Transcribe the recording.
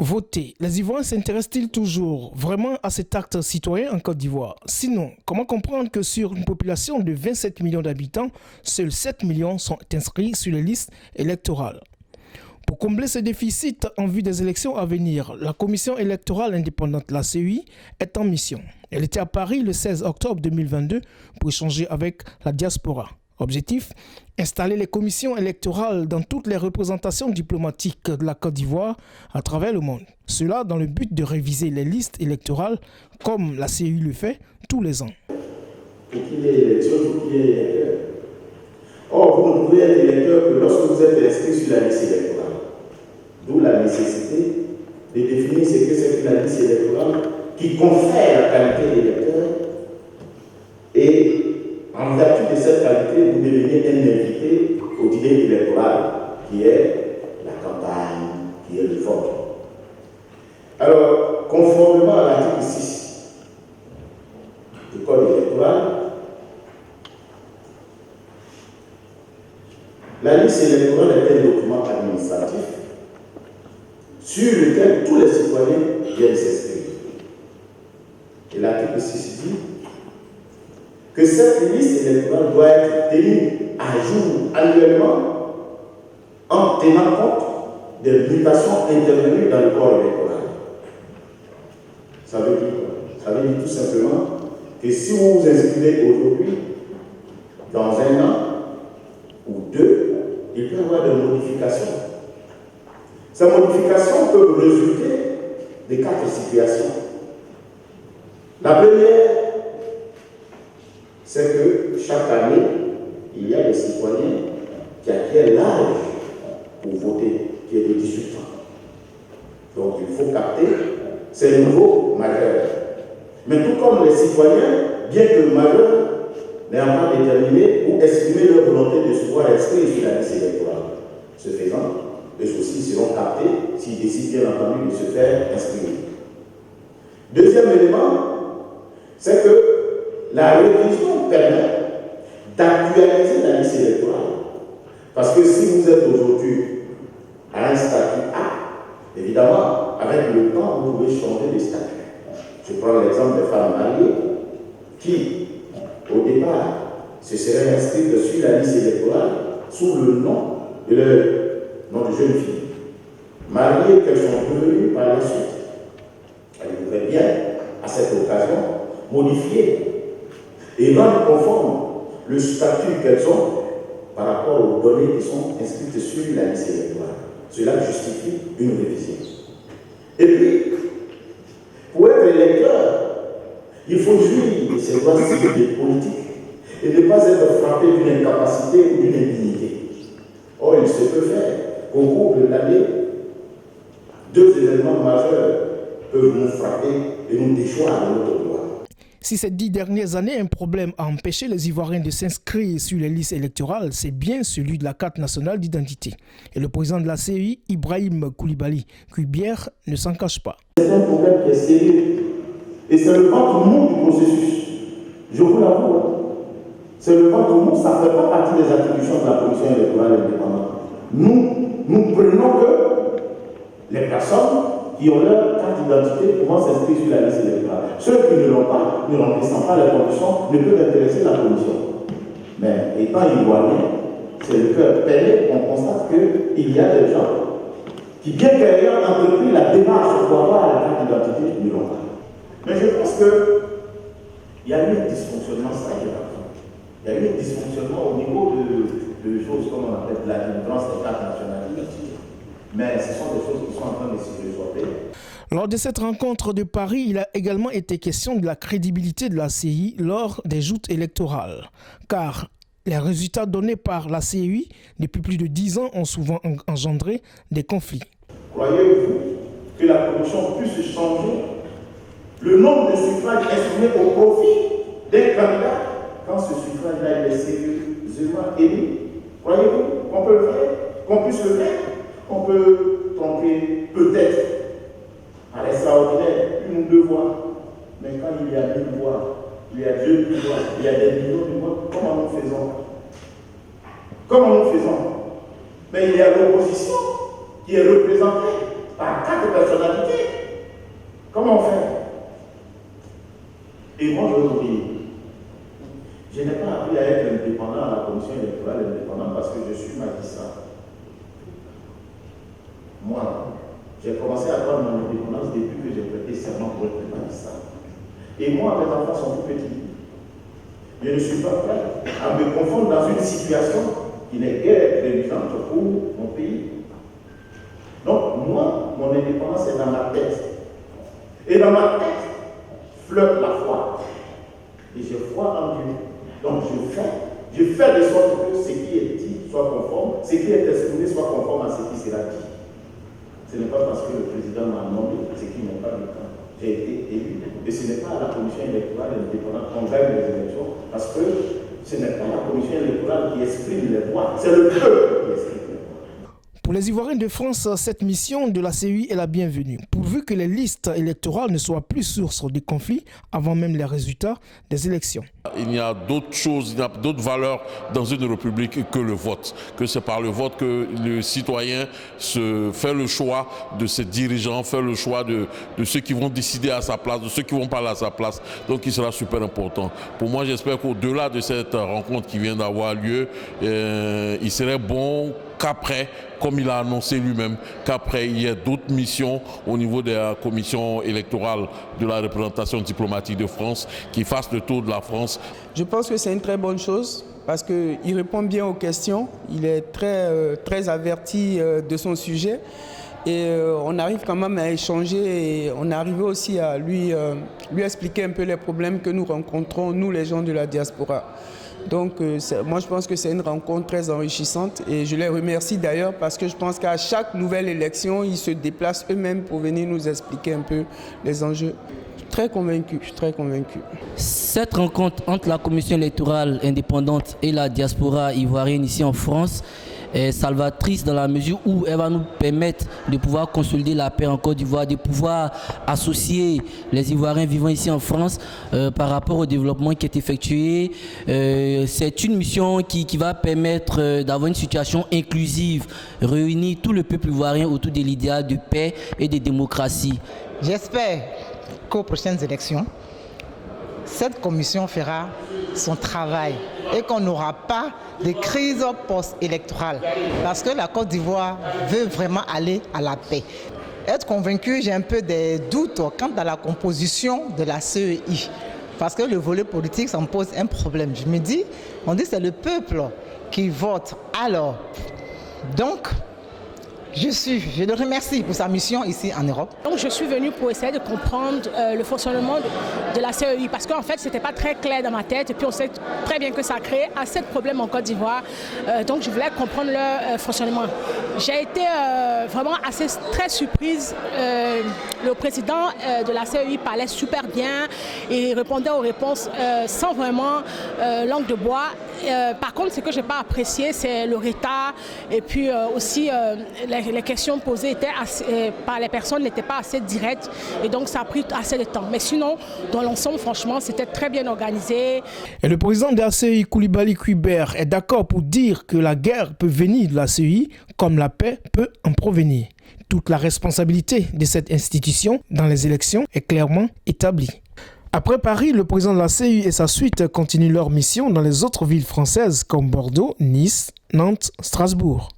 Voter. Les Ivoiriens s'intéressent-ils toujours vraiment à cet acte citoyen en Côte d'Ivoire? Sinon, comment comprendre que sur une population de 27 millions d'habitants, seuls 7 millions sont inscrits sur les listes électorales? Pour combler ce déficit en vue des élections à venir, la Commission électorale indépendante, la CEI, est en mission. Elle était à Paris le 16 octobre 2022 pour échanger avec la diaspora. Objectif, installer les commissions électorales dans toutes les représentations diplomatiques de la Côte d'Ivoire à travers le monde. Cela dans le but de réviser les listes électorales comme la CEI le fait tous les ans. Pour qu'il y ait élection, il faut qu'il y ait électeur. Or, vous ne pouvez être électeur que lorsque vous êtes inscrit sur la liste électorale. D'où la nécessité de définir ce que c'est que la liste électorale qui confère la qualité d'électeur et en vertu de cette qualité, vous devenez un invité au dîner électoral, qui est la campagne, qui est le vote. Alors, conformément à l'article 6 du Code électoral, la liste électorale est un document administratif sur lequel tous les citoyens viennent s'inscrire. Et l'article 6 dit que cette liste électorale doit être tenue à jour annuellement en tenant compte des mutations intervenues dans le corps électoral. Ça veut dire quoi? Ça veut dire tout simplement que si vous vous inscrivez aujourd'hui, dans un an ou deux, il peut y avoir des modifications. Ces modifications peuvent résulter de 4 situations. La première, c'est que chaque année, il y a des citoyens qui acquièrent l'âge pour voter, qui est de 18 ans. Donc il faut capter ces nouveaux majeurs. Mais tout comme les citoyens, bien que majeurs, n'ayant pas déterminé ou exprimé leur volonté de se voir inscrits sur la liste électorale. Ce faisant, eux aussi seront captés s'ils décident bien entendu de se faire inscrire. Deuxième élément, c'est que la révision permet d'actualiser la liste électorale. Parce que si vous êtes aujourd'hui à un statut A, évidemment, avec le temps, vous pouvez changer de statut. Je prends l'exemple des femmes mariées qui, au départ, se seraient inscrites sur la liste électorale sous le nom de jeune fille. Mariées qu'elles sont devenues par la suite. Elles voudraient bien, à cette occasion, modifier et rendre conforme le statut qu'elles ont par rapport aux données qui sont inscrites sur la liste électorale. Cela justifie une révision. Et puis, pour être électeur, il faut jouir de ses droits civiques et politiques et ne pas être frappé d'une incapacité ou d'une indignité. Or, il se peut faire qu'au cours de l'année, 2 événements majeurs peuvent nous frapper et nous déchoir de notre droit. Si ces 10 dernières années, un problème a empêché les Ivoiriens de s'inscrire sur les listes électorales, c'est bien celui de la carte nationale d'identité. Et le président de la CEI, Ibrahim Koulibaly Kuibière, ne s'en cache pas. C'est un problème qui est sérieux. Et c'est le ventre mou du processus. Je vous l'avoue. C'est le ventre mou, ça ne fait pas partie des attributions de la Commission électorale indépendante. Nous prenons que les personnes qui ont leur carte d'identité pouvant s'inscrire sur la liste électorale. Ceux qui ne l'ont pas, ne remplissant pas les conditions, ne peuvent intéresser la Commission. Mais étant ivoirien, c'est le cœur peiné, on constate qu'il y a des gens qui, bien qu'ayant entrepris la démarche pour avoir la carte d'identité, ne l'ont pas. Mais je pense qu'il y a eu un dysfonctionnement salutaire. Il y a eu un dysfonctionnement au niveau de choses comme on appelle la délivrance des cartes nationales d'identité. Mais ce sont des choses qui sont en train de se résorber. Lors de cette rencontre de Paris, il a également été question de la crédibilité de la CEI lors des joutes électorales. Car les résultats donnés par la CEI depuis plus de 10 ans ont souvent engendré des conflits. Croyez-vous que la Commission puisse changer le nombre de suffrages exprimés au profit des candidats quand ce suffrage-là est sérieusement élu? Croyez-vous qu'on peut le faire? Qu'on puisse le faire? On peut tromper peut-être à l'extraordinaire 1 ou 2 voix. Mais quand il y a 1000 voix, il y a 2000 voix, il y a des millions de voix, comment nous faisons? Comment nous faisons? Mais il y a l'opposition qui est représentée par 4 personnalités. Comment faire? Et moi, je vous dis, je n'ai pas appris à être indépendant à la commission électorale indépendante parce que je suis magistrat. Moi, j'ai commencé à prendre mon indépendance depuis que j'ai prêté serment pour être magistrat. Et moi, mes enfants sont tout petits. Je ne suis pas prêt à me confondre dans une situation qui n'est guère prévisante pour mon pays. Donc, moi, mon indépendance est dans ma tête. Et dans ma tête, flotte la foi. Et j'ai foi en Dieu. Donc, je fais de sorte que ce qui est dit soit conforme, ce qui est exprimé soit conforme à ce qui sera dit. Ce n'est pas parce que le président m'a nommé, ce qui n'est pas le cas. J'ai été élu. Et ce n'est pas à la commission électorale indépendante qu'on gagne les élections, parce que ce n'est pas la commission électorale qui exprime les voix, c'est le peuple qui exprime les voix. Pour les Ivoiriens de France, cette mission de la CEI est la bienvenue, pourvu que les listes électorales ne soient plus source de conflits avant même les résultats des élections. Il y a d'autres choses, il y a d'autres valeurs dans une république que le vote. Que c'est par le vote que le citoyen fait le choix de ses dirigeants, fait le choix de ceux qui vont décider à sa place, de ceux qui vont parler à sa place. Donc il sera super important. Pour moi, j'espère qu'au-delà de cette rencontre qui vient d'avoir lieu, il serait bon qu'après, comme il a annoncé lui-même, qu'après il y ait d'autres missions au niveau de la commission électorale de la représentation diplomatique de France qui fassent le tour de la France. Je pense que c'est une très bonne chose parce qu'il répond bien aux questions, il est très averti de son sujet et on arrive quand même à échanger et on est arrivé aussi à lui expliquer un peu les problèmes que nous rencontrons, nous les gens de la diaspora. Donc moi je pense que c'est une rencontre très enrichissante et je les remercie d'ailleurs parce que je pense qu'à chaque nouvelle élection, ils se déplacent eux-mêmes pour venir nous expliquer un peu les enjeux. Très convaincu, je suis très convaincu. Cette rencontre entre la commission électorale indépendante et la diaspora ivoirienne ici en France est salvatrice dans la mesure où elle va nous permettre de pouvoir consolider la paix en Côte d'Ivoire, de pouvoir associer les Ivoiriens vivant ici en France par rapport au développement qui est effectué. C'est une mission qui va permettre d'avoir une situation inclusive, réunir tout le peuple ivoirien autour de l'idéal de paix et de démocratie. J'espère qu'aux prochaines élections, cette commission fera son travail et qu'on n'aura pas de crise post-électorale parce que la Côte d'Ivoire veut vraiment aller à la paix. Être convaincu, j'ai un peu des doutes quant à la composition de la CEI parce que le volet politique, ça me pose un problème. Je me dis, on dit que c'est le peuple qui vote. Alors, donc, je le remercie pour sa mission ici en Europe. Donc je suis venue pour essayer de comprendre le fonctionnement de la CEI parce qu'en fait, ce n'était pas très clair dans ma tête et puis on sait très bien que ça a créé assez de problèmes en Côte d'Ivoire. Donc je voulais comprendre leur fonctionnement. J'ai été vraiment très surprise. Le président de la CEI parlait super bien et répondait aux réponses sans vraiment langue de bois. Par contre, ce que je n'ai pas apprécié, c'est le retard et puis aussi les questions posées par les personnes n'étaient pas assez directes et donc ça a pris assez de temps. Mais sinon, dans l'ensemble, franchement, c'était très bien organisé. Et le président de la CEI, Coulibaly Cuibert, est d'accord pour dire que la guerre peut venir de la CEI comme la paix peut en provenir. Toute la responsabilité de cette institution dans les élections est clairement établie. Après Paris, le président de la CEI et sa suite continuent leur mission dans les autres villes françaises comme Bordeaux, Nice, Nantes, Strasbourg.